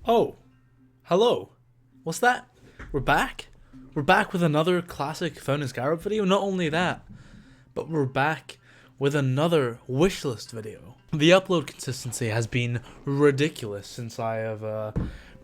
Oh, hello. What's that? We're back? We're back with another classic Phone and Scarab video. Not only that, but we're back with another wishlist video. The upload consistency has been ridiculous since I have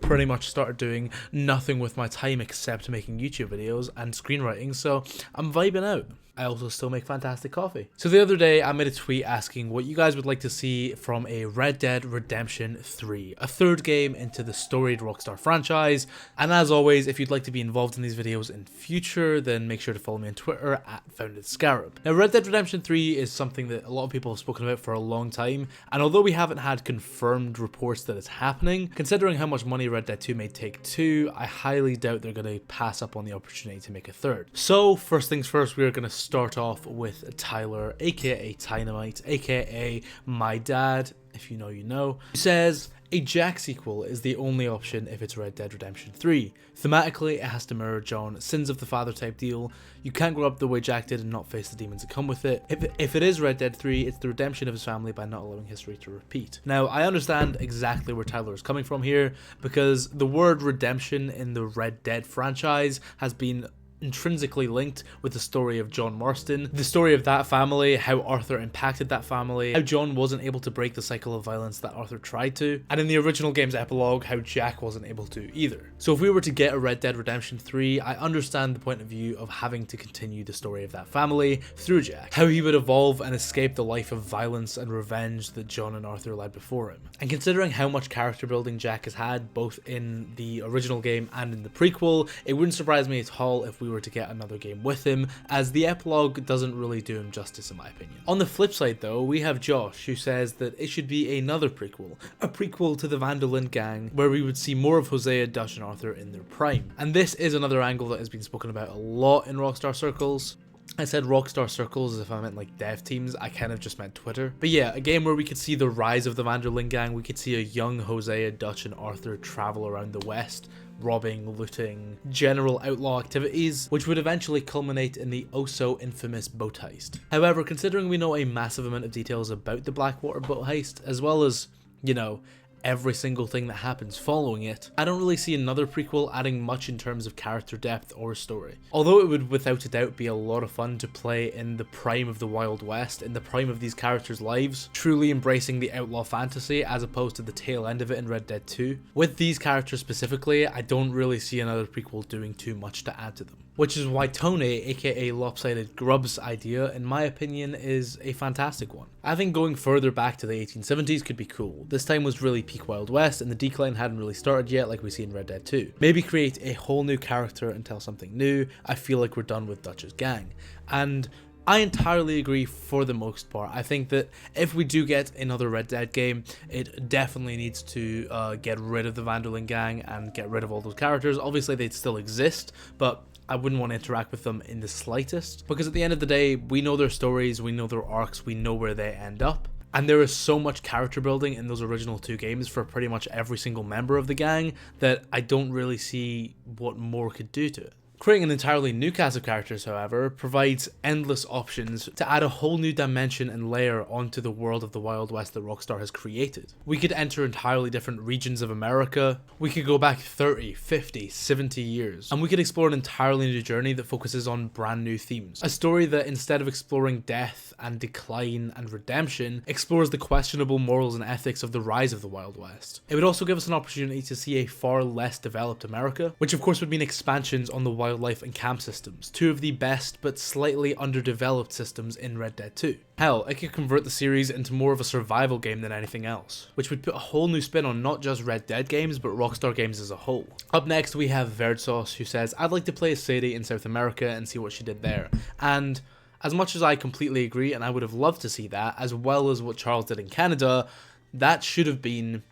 pretty much started doing nothing with my time except making YouTube videos and screenwriting, so I'm vibing out. I also still make fantastic coffee. So the other day I made a tweet asking what you guys would like to see from a Red Dead Redemption 3, a third game into the storied Rockstar franchise. And as always, if you'd like to be involved in these videos in future, then make sure to follow me on Twitter at @FoundedScarab. Now, Red Dead Redemption 3 is something that a lot of people have spoken about for a long time, and although we haven't had confirmed reports that it's happening, considering how much money Red Dead 2 made Take-Two, I highly doubt they're going to pass up on the opportunity to make a third. So first things first, we're going to start off with Tyler, aka Tynamite, aka my dad, if you know you know, who says, a Jack sequel is the only option if it's Red Dead Redemption 3. Thematically, it has to mirror John, Sins of the Father type deal. You can't grow up the way Jack did and not face the demons that come with it. If it is Red Dead 3, it's the redemption of his family by not allowing history to repeat. Now, I understand exactly where Tyler is coming from here, because the word redemption in the Red Dead franchise has been intrinsically linked with the story of John Marston, the story of that family, how Arthur impacted that family, how John wasn't able to break the cycle of violence that Arthur tried to, and in the original game's epilogue, how Jack wasn't able to either. So if we were to get a Red Dead Redemption 3, I understand the point of view of having to continue the story of that family through Jack, how he would evolve and escape the life of violence and revenge that John and Arthur led before him. And considering how much character building Jack has had, both in the original game and in the prequel, it wouldn't surprise me at all if we were to get another game with him, as the epilogue doesn't really do him justice in my opinion. On the flip side though, we have Josh, who says that it should be another prequel, a prequel to the Vanderling Gang, where we would see more of Hosea, Dutch and Arthur in their prime. And this is another angle that has been spoken about a lot in Rockstar circles. I said Rockstar circles as if I meant like dev teams, I kind of just meant Twitter. But yeah, a game where we could see the rise of the Vanderling Gang, we could see a young Hosea, Dutch and Arthur travel around the West, robbing, looting, general outlaw activities, which would eventually culminate in the oh-so-infamous boat heist. However, considering we know a massive amount of details about the Blackwater boat heist, as well as, you know, every single thing that happens following it, I don't really see another prequel adding much in terms of character depth or story. Although it would without a doubt be a lot of fun to play in the prime of the Wild West, in the prime of these characters' lives, truly embracing the outlaw fantasy as opposed to the tail end of it in Red Dead 2. With these characters specifically, I don't really see another prequel doing too much to add to them. Which is why Tony, aka Lopsided Grub's idea, in my opinion, is a fantastic one. I think going further back to the 1870s could be cool. This time was really peak Wild West and the decline hadn't really started yet like we see in Red Dead 2. Maybe create a whole new character and tell something new. I feel like we're done with Dutch's gang. And I entirely agree for the most part. I think that if we do get another Red Dead game, it definitely needs to get rid of the Vanderling Gang and get rid of all those characters. Obviously they'd still exist, but I wouldn't want to interact with them in the slightest, because at the end of the day, we know their stories, we know their arcs, we know where they end up. And there is so much character building in those original two games for pretty much every single member of the gang that I don't really see what more could do to it. Creating an entirely new cast of characters, however, provides endless options to add a whole new dimension and layer onto the world of the Wild West that Rockstar has created. We could enter entirely different regions of America, we could go back 30, 50, 70 years, and we could explore an entirely new journey that focuses on brand new themes. A story that, instead of exploring death and decline and redemption, explores the questionable morals and ethics of the rise of the Wild West. It would also give us an opportunity to see a far less developed America, which of course would mean expansions on the wildlife and camp systems, two of the best but slightly underdeveloped systems in Red Dead 2. Hell, it could convert the series into more of a survival game than anything else, which would put a whole new spin on not just Red Dead games, but Rockstar games as a whole. Up next we have Verdsauce, who says, I'd like to play as Sadie in South America and see what she did there. And as much as I completely agree, and I would have loved to see that, as well as what Charles did in Canada, that should have been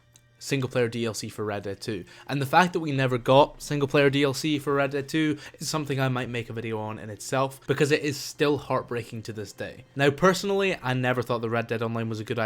single player DLC for Red Dead 2. And the fact that we never got single player DLC for Red Dead 2 is something I might make a video on in itself, because it is still heartbreaking to this day. Now personally, I never thought the Red Dead Online was a good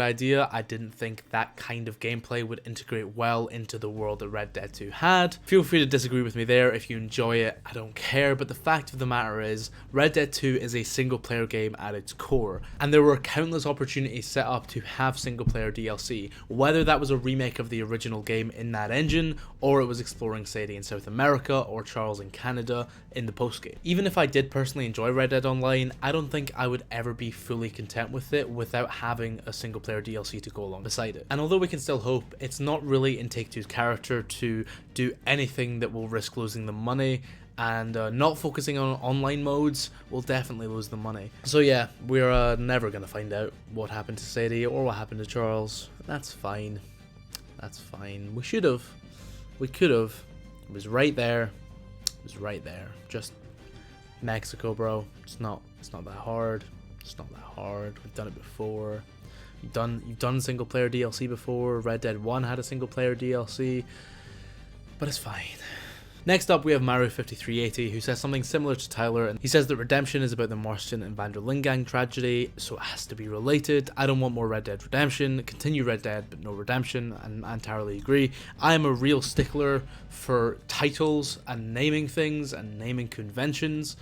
idea. I didn't think that kind of gameplay would integrate well into the world that Red Dead 2 had. Feel free to disagree with me there. If you enjoy it, I don't care, but the fact of the matter is, Red Dead 2 is a single player game at its core, and there were countless opportunities set up to have single player DLC, whether that was a remake of the original game in that engine, or it was exploring Sadie in South America or Charles in Canada in the post-game. Even if I did personally enjoy Red Dead Online, I don't think I would ever be fully content with it without having a single player DLC to go along beside it. And although we can still hope, it's not really in Take-Two's character to do anything that will risk losing the money, and not focusing on online modes will definitely lose the money. So yeah, we're never gonna find out what happened to Sadie or what happened to Charles. That's fine. That's fine. We should have. We could have. It was right there. It was right there. Just Mexico, bro. It's not that hard. It's not that hard. We've done it before. You've done single player DLC before. Red Dead 1 had a single player DLC. But it's fine. Next up, we have Mario5380, who says something similar to Tyler, and he says that Redemption is about the Marston and Vanderling Gang tragedy, so it has to be related. I don't want more Red Dead Redemption. Continue Red Dead, but no Redemption, and I entirely agree. I am a real stickler for titles and naming things and naming conventions.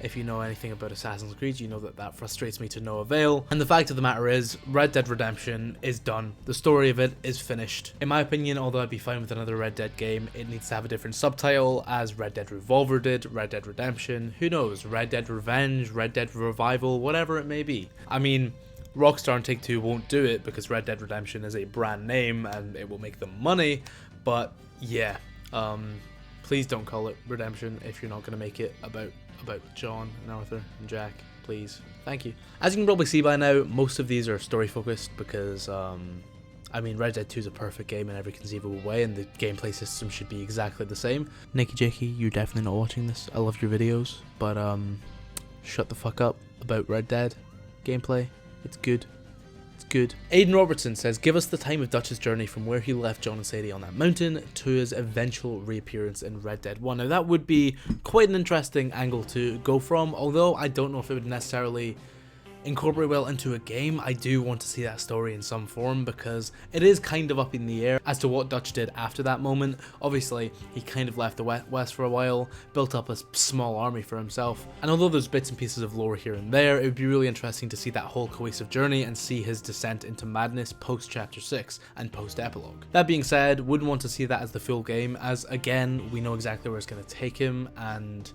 If you know anything about Assassin's Creed, you know that that frustrates me to no avail. And the fact of the matter is, Red Dead Redemption is done. The story of it is finished. In my opinion, although I'd be fine with another Red Dead game, it needs to have a different subtitle, as Red Dead Revolver did, Red Dead Redemption, who knows, Red Dead Revenge, Red Dead Revival, whatever it may be. I mean, Rockstar and Take-Two won't do it because Red Dead Redemption is a brand name and it will make them money, but yeah, please don't call it Redemption if you're not going to make it about John and Arthur and Jack, please. Thank you. As you can probably see by now, most of these are story focused because, I mean, Red Dead 2 is a perfect game in every conceivable way and the gameplay system should be exactly the same. Nicky Jakey, you're definitely not watching this. I love your videos, but shut the fuck up about Red Dead gameplay. It's good. Good. Aidan Robertson says, give us the time of Dutch's journey from where he left John and Sadie on that mountain to his eventual reappearance in Red Dead 1. Now that would be quite an interesting angle to go from, although I don't know if it would necessarily incorporate well into a game. I do want to see that story in some form because it is kind of up in the air as to what Dutch did after that moment. Obviously, he kind of left the West for a while, built up a small army for himself, and although there's bits and pieces of lore here and there, it would be really interesting to see that whole cohesive journey and see his descent into madness post Chapter 6 and post Epilogue. That being said, wouldn't want to see that as the full game, as again, we know exactly where it's going to take him, and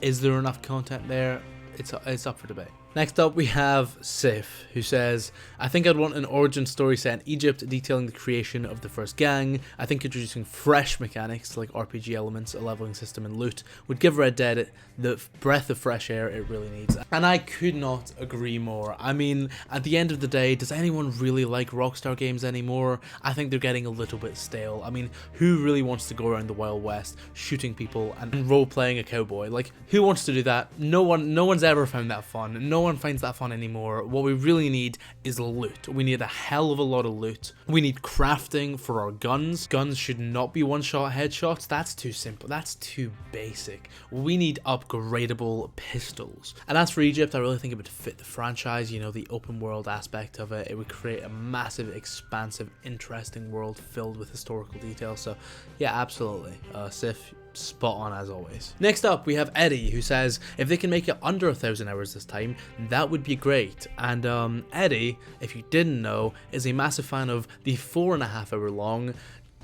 is there enough content there? It's up for debate. Next up we have Sif, who says, I think I'd want an origin story set in Egypt detailing the creation of the first gang. I think introducing fresh mechanics like RPG elements, a leveling system and loot would give Red Dead the breath of fresh air it really needs. And I could not agree more. I mean, at the end of the day, does anyone really like Rockstar games anymore? I think they're getting a little bit stale. I mean, who really wants to go around the Wild West shooting people and role-playing a cowboy? Like, who wants to do that? No one's ever found that fun. No one finds that fun anymore. What we really need is loot. We need a hell of a lot of loot. We need crafting for our guns. Guns should not be one-shot headshots. That's too simple. That's too basic. We need upgradable pistols. And as for Egypt, I really think it would fit the franchise, you know, the open world aspect of it. It would create a massive, expansive, interesting world filled with historical details. So yeah, absolutely. Sif, spot on as always. Next up we have Eddie, who says if they can make it under 1,000 hours this time, that would be great. And Eddie, if you didn't know, is a massive fan of the 4.5 hour long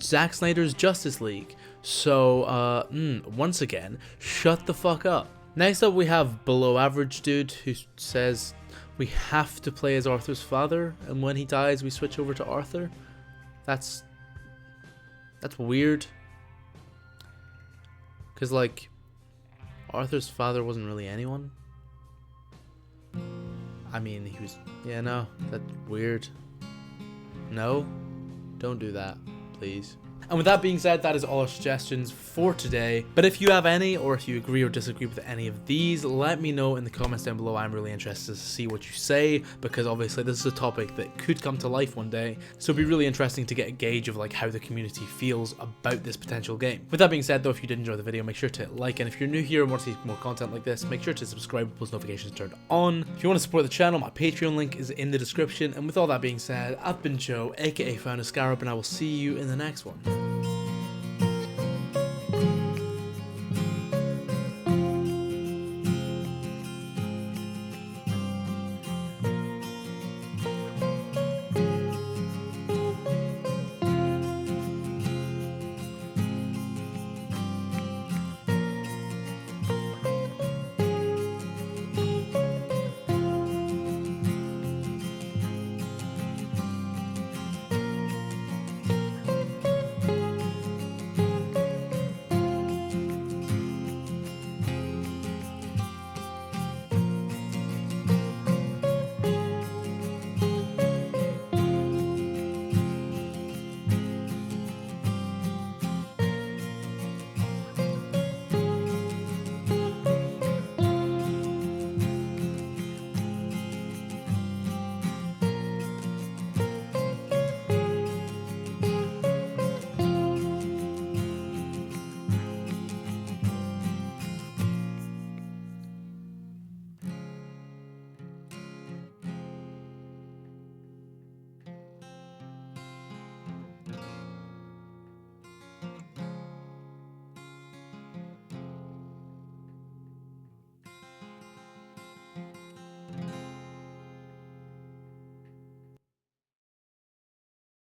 Zack Snyder's Justice League. So once again, shut the fuck up. Next up we have Below Average Dude, who says we have to play as Arthur's father, and when he dies we switch over to Arthur. That's weird. Because, like, Arthur's father wasn't really anyone. I mean, he was... Yeah, no. That's weird. No? Don't do that, please. And with that being said, that is all our suggestions for today. But if you have any, or if you agree or disagree with any of these, let me know in the comments down below. I'm really interested to see what you say, because obviously this is a topic that could come to life one day. So it'd be really interesting to get a gauge of like how the community feels about this potential game. With that being said though, if you did enjoy the video, make sure to hit like, and if you're new here and want to see more content like this, make sure to subscribe with post notifications turned on. If you want to support the channel, my Patreon link is in the description. And with all that being said, I've been Joe, aka Founder Scarab, and I will see you in the next one.